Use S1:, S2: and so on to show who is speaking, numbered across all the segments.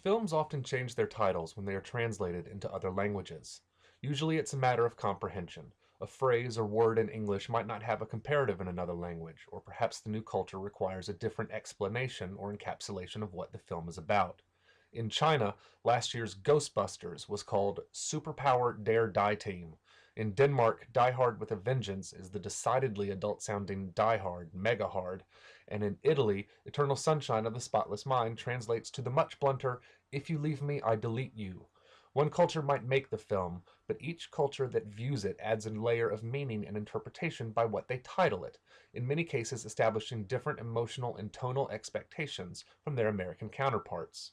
S1: Films often change their titles when they are translated into other languages. Usually it's a matter of comprehension. A phrase or word in English might not have a comparative in another language, or perhaps the new culture requires a different explanation or encapsulation of what the film is about. In China, last year's Ghostbusters was called Superpower Dare Die Team. In Denmark, Die Hard with a Vengeance is the decidedly adult-sounding Die Hard, Mega Hard, and in Italy, Eternal Sunshine of the Spotless Mind translates to the much blunter, If you leave me, I delete you. One culture might make the film, but each culture that views it adds a layer of meaning and interpretation by what they title it, in many cases establishing different emotional and tonal expectations from their American counterparts.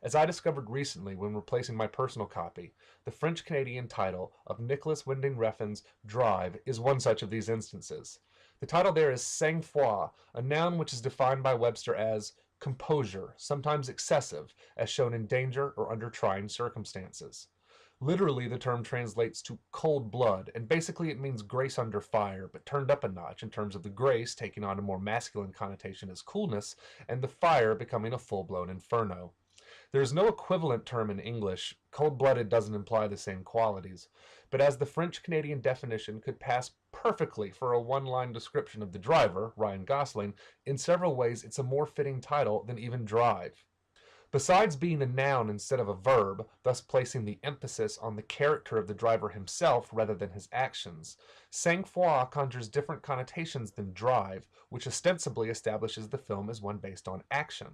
S1: As I discovered recently when replacing my personal copy, the French-Canadian title of Nicolas Winding Refn's Drive is one such of these instances. The title there is sang-froid, a noun which is defined by Webster as composure, sometimes excessive, as shown in danger or under trying circumstances. Literally, the term translates to cold blood, and basically it means grace under fire, but turned up a notch in terms of the grace taking on a more masculine connotation as coolness, and the fire becoming a full-blown inferno. There is no equivalent term in English. Cold-blooded doesn't imply the same qualities, but as the French-Canadian definition could pass perfectly for a one-line description of the driver, Ryan Gosling, in several ways it's a more fitting title than even Drive. Besides being a noun instead of a verb, thus placing the emphasis on the character of the driver himself rather than his actions, sang-froid conjures different connotations than Drive, which ostensibly establishes the film as one based on action.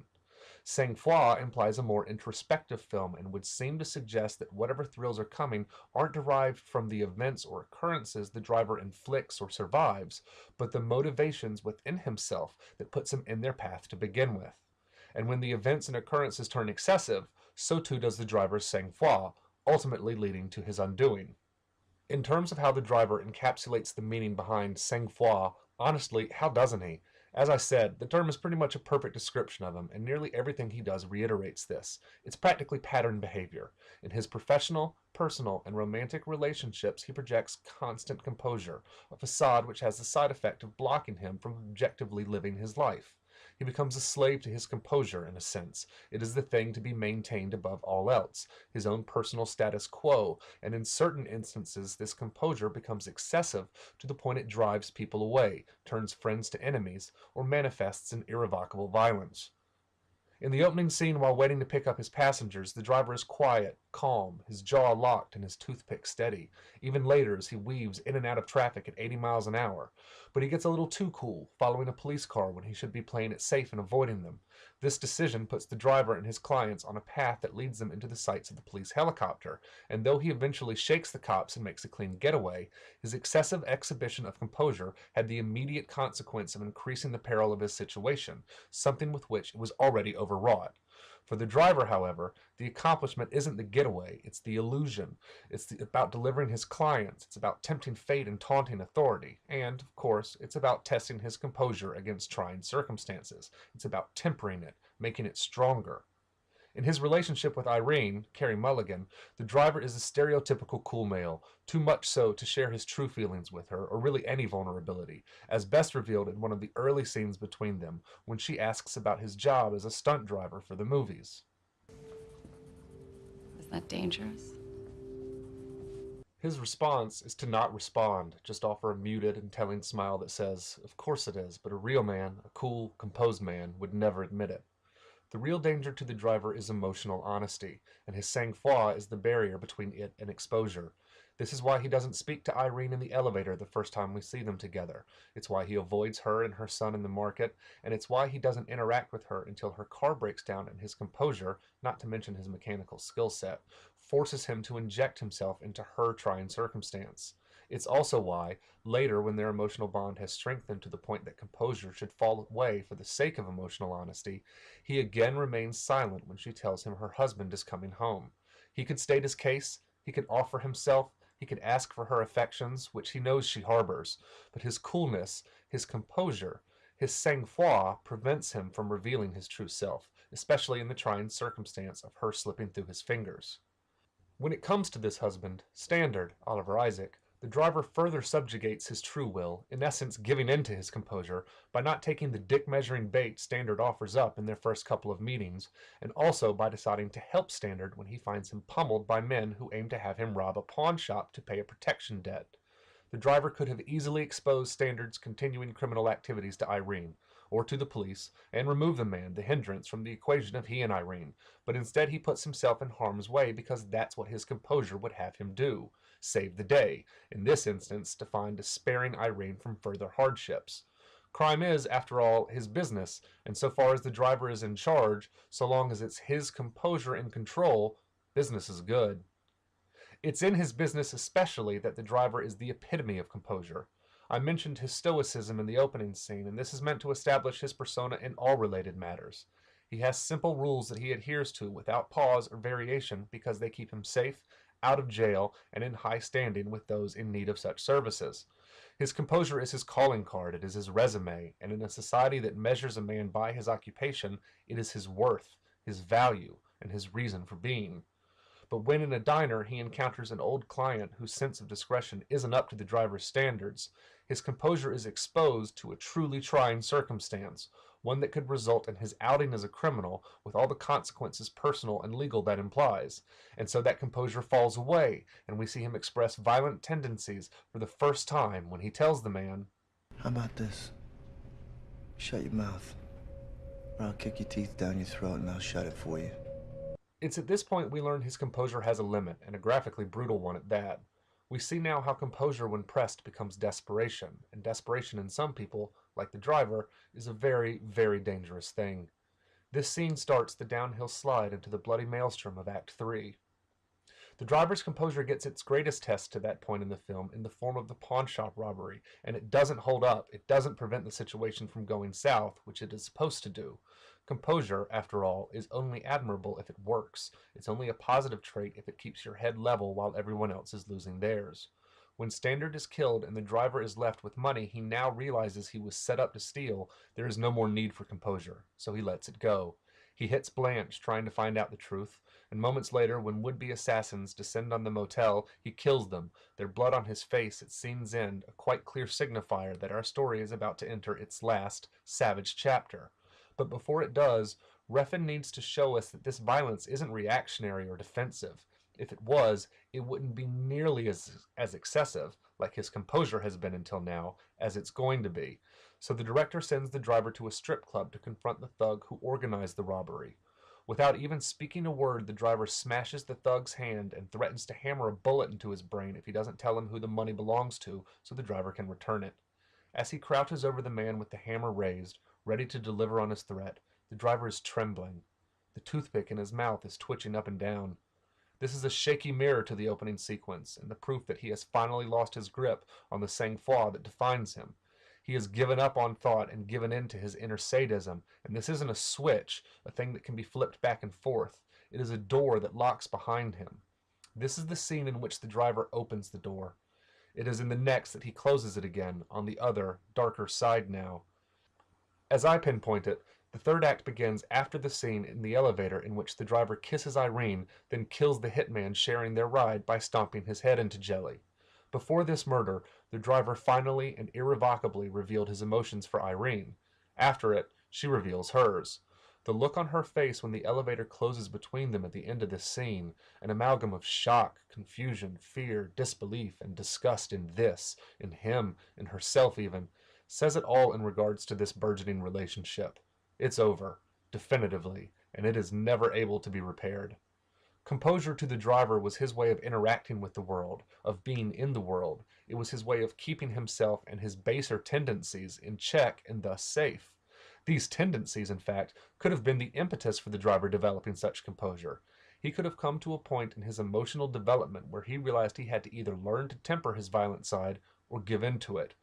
S1: Sang-froid implies a more introspective film and would seem to suggest that whatever thrills are coming aren't derived from the events or occurrences the driver inflicts or survives, but the motivations within himself that puts him in their path to begin with. And when the events and occurrences turn excessive, so too does the driver's sang-froid, ultimately leading to his undoing. In terms of how the driver encapsulates the meaning behind sang-froid, honestly, how doesn't he? As I said, the term is pretty much a perfect description of him, and nearly everything he does reiterates this. It's practically pattern behavior. In his professional, personal, and romantic relationships, he projects constant composure, a facade which has the side effect of blocking him from objectively living his life. He becomes a slave to his composure, in a sense. It is the thing to be maintained above all else, his own personal status quo, and in certain instances this composure becomes excessive to the point it drives people away, turns friends to enemies, or manifests in irrevocable violence. In the opening scene while waiting to pick up his passengers, the driver is quiet, calm, his jaw locked and his toothpick steady, even later as he weaves in and out of traffic at 80 miles an hour. But he gets a little too cool, following a police car when he should be playing it safe and avoiding them. This decision puts the driver and his clients on a path that leads them into the sights of the police helicopter, and though he eventually shakes the cops and makes a clean getaway, his excessive exhibition of composure had the immediate consequence of increasing the peril of his situation, something with which it was already overwrought. For the driver, however, the accomplishment isn't the getaway, it's the illusion. It's about delivering his clients, it's about tempting fate and taunting authority, and, of course, it's about testing his composure against trying circumstances. It's about tempering it, making it stronger. In his relationship with Irene, Carey Mulligan, the driver is a stereotypical cool male, too much so to share his true feelings with her, or really any vulnerability, as best revealed in one of the early scenes between them, when she asks about his job as a stunt driver for the movies.
S2: Is that dangerous?
S1: His response is to not respond, just offer a muted and telling smile that says, "Of course it is, but a real man, a cool, composed man, would never admit it." The real danger to the driver is emotional honesty, and his sang-froid is the barrier between it and exposure. This is why he doesn't speak to Irene in the elevator the first time we see them together. It's why he avoids her and her son in the market, and it's why he doesn't interact with her until her car breaks down and his composure, not to mention his mechanical skill set, forces him to inject himself into her trying circumstance. It's also why, later when their emotional bond has strengthened to the point that composure should fall away for the sake of emotional honesty, he again remains silent when she tells him her husband is coming home. He could state his case, he could offer himself, he could ask for her affections, which he knows she harbors, but his coolness, his composure, his sang-froid prevents him from revealing his true self, especially in the trying circumstance of her slipping through his fingers. When it comes to this husband, Standard, Oliver Isaac, The driver further subjugates his true will, in essence giving in to his composure, by not taking the dick-measuring bait Standard offers up in their first couple of meetings, and also by deciding to help Standard when he finds him pummeled by men who aim to have him rob a pawn shop to pay a protection debt. The driver could have easily exposed Standard's continuing criminal activities to Irene, or to the police, and remove the man, the hindrance, from the equation of he and Irene, but instead he puts himself in harm's way because that's what his composure would have him do. Save the day, in this instance defined as sparing Irene from further hardships. Crime is, after all, his business, and so far as the driver is in charge, so long as it's his composure and control, business is good. It's in his business especially that the driver is the epitome of composure. I mentioned his stoicism in the opening scene, and this is meant to establish his persona in all related matters. He has simple rules that he adheres to without pause or variation because they keep him safe, out of jail, and in high standing with those in need of such services. His composure is his calling card, it is his resume, and in a society that measures a man by his occupation, it is his worth, his value, and his reason for being. But when in a diner he encounters an old client whose sense of discretion isn't up to the driver's standards, his composure is exposed to a truly trying circumstance, one that could result in his outing as a criminal with all the consequences personal and legal that implies. And so that composure falls away, and we see him express violent tendencies for the first time when he tells the man,
S2: "How about this? Shut your mouth, or I'll kick your teeth down your throat and I'll shut it for you."
S1: It's at this point we learn his composure has a limit, and a graphically brutal one at that. We see now how composure when pressed becomes desperation, and desperation in some people, like the driver, is a very, very dangerous thing. This scene starts the downhill slide into the bloody maelstrom of Act 3. The driver's composure gets its greatest test to that point in the film in the form of the pawn shop robbery, and it doesn't hold up, it doesn't prevent the situation from going south, which it is supposed to do. Composure, after all, is only admirable if it works. It's only a positive trait if it keeps your head level while everyone else is losing theirs. When Standard is killed and the driver is left with money he now realizes he was set up to steal, there is no more need for composure, so he lets it go. He hits Blanche trying to find out the truth, and moments later, when would-be assassins descend on the motel, he kills them, their blood on his face at scene's end, a quite clear signifier that our story is about to enter its last, savage chapter. But before it does, Refn needs to show us that this violence isn't reactionary or defensive. If it was, it wouldn't be nearly as excessive, like his composure has been until now, as it's going to be. So the director sends the driver to a strip club to confront the thug who organized the robbery. Without even speaking a word, the driver smashes the thug's hand and threatens to hammer a bullet into his brain if he doesn't tell him who the money belongs to so the driver can return it. As he crouches over the man with the hammer raised, ready to deliver on his threat, the driver is trembling. The toothpick in his mouth is twitching up and down. This is a shaky mirror to the opening sequence, and the proof that he has finally lost his grip on the sang-froid that defines him. He has given up on thought and given in to his inner sadism, and this isn't a switch, a thing that can be flipped back and forth. It is a door that locks behind him. This is the scene in which the driver opens the door. It is in the next that he closes it again, on the other, darker side now. As I pinpoint it, the third act begins after the scene in the elevator in which the driver kisses Irene, then kills the hitman sharing their ride by stomping his head into jelly. Before this murder, the driver finally and irrevocably revealed his emotions for Irene. After it, she reveals hers. The look on her face when the elevator closes between them at the end of this scene, an amalgam of shock, confusion, fear, disbelief, and disgust in this, in him, in herself even, says it all in regards to this burgeoning relationship. It's over, definitively, and it is never able to be repaired. Composure to the driver was his way of interacting with the world, of being in the world. It was his way of keeping himself and his baser tendencies in check and thus safe. These tendencies, in fact, could have been the impetus for the driver developing such composure. He could have come to a point in his emotional development where he realized he had to either learn to temper his violent side or give in to it.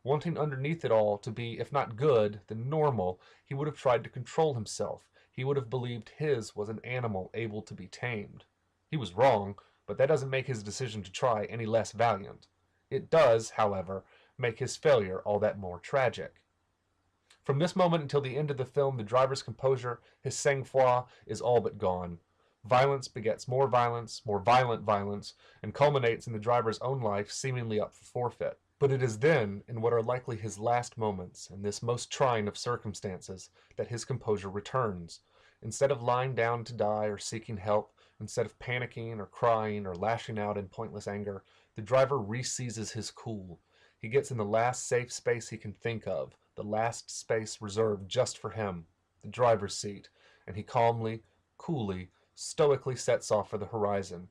S1: Wanting underneath it all to be, if not good, then normal, he would have tried to control himself. He would have believed his was an animal able to be tamed. He was wrong, but that doesn't make his decision to try any less valiant. It does, however, make his failure all that more tragic. From this moment until the end of the film, the driver's composure, his sang-froid, is all but gone. Violence begets more violent violence, and culminates in the driver's own life seemingly up for forfeit. But it is then, in what are likely his last moments, in this most trying of circumstances, that his composure returns. Instead of lying down to die or seeking help, instead of panicking or crying or lashing out in pointless anger, the driver re-seizes his cool. He gets in the last safe space he can think of, the last space reserved just for him, the driver's seat, and he calmly, coolly, stoically sets off for the horizon.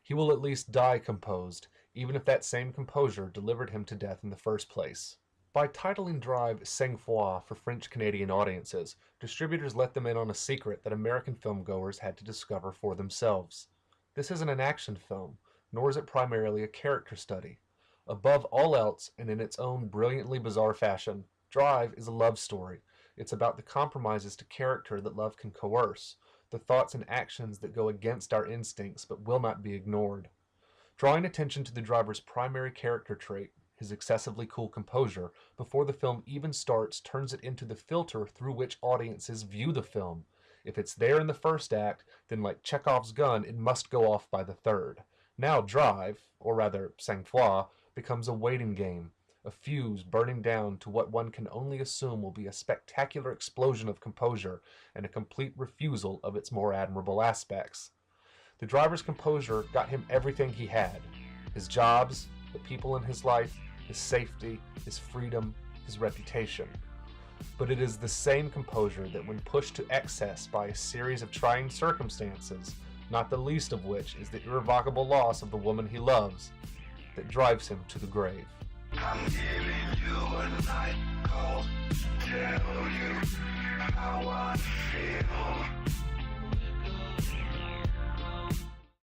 S1: He will at least die composed, even if that same composure delivered him to death in the first place. By titling Drive Sang-Froid for French-Canadian audiences, distributors let them in on a secret that American filmgoers had to discover for themselves. This isn't an action film, nor is it primarily a character study. Above all else, and in its own brilliantly bizarre fashion, Drive is a love story. It's about the compromises to character that love can coerce, the thoughts and actions that go against our instincts but will not be ignored. Drawing attention to the driver's primary character trait, his excessively cool composure, before the film even starts turns it into the filter through which audiences view the film. If it's there in the first act, then like Chekhov's gun, it must go off by the third. Now Drive, or rather Sang-Froid, becomes a waiting game, a fuse burning down to what one can only assume will be a spectacular explosion of composure and a complete refusal of its more admirable aspects. The driver's composure got him everything he had: his jobs, the people in his life, his safety, his freedom, his reputation. But it is the same composure that, when pushed to excess by a series of trying circumstances, not the least of which is the irrevocable loss of the woman he loves, that drives him to the grave. I'm giving you a night call to tell you how I feel.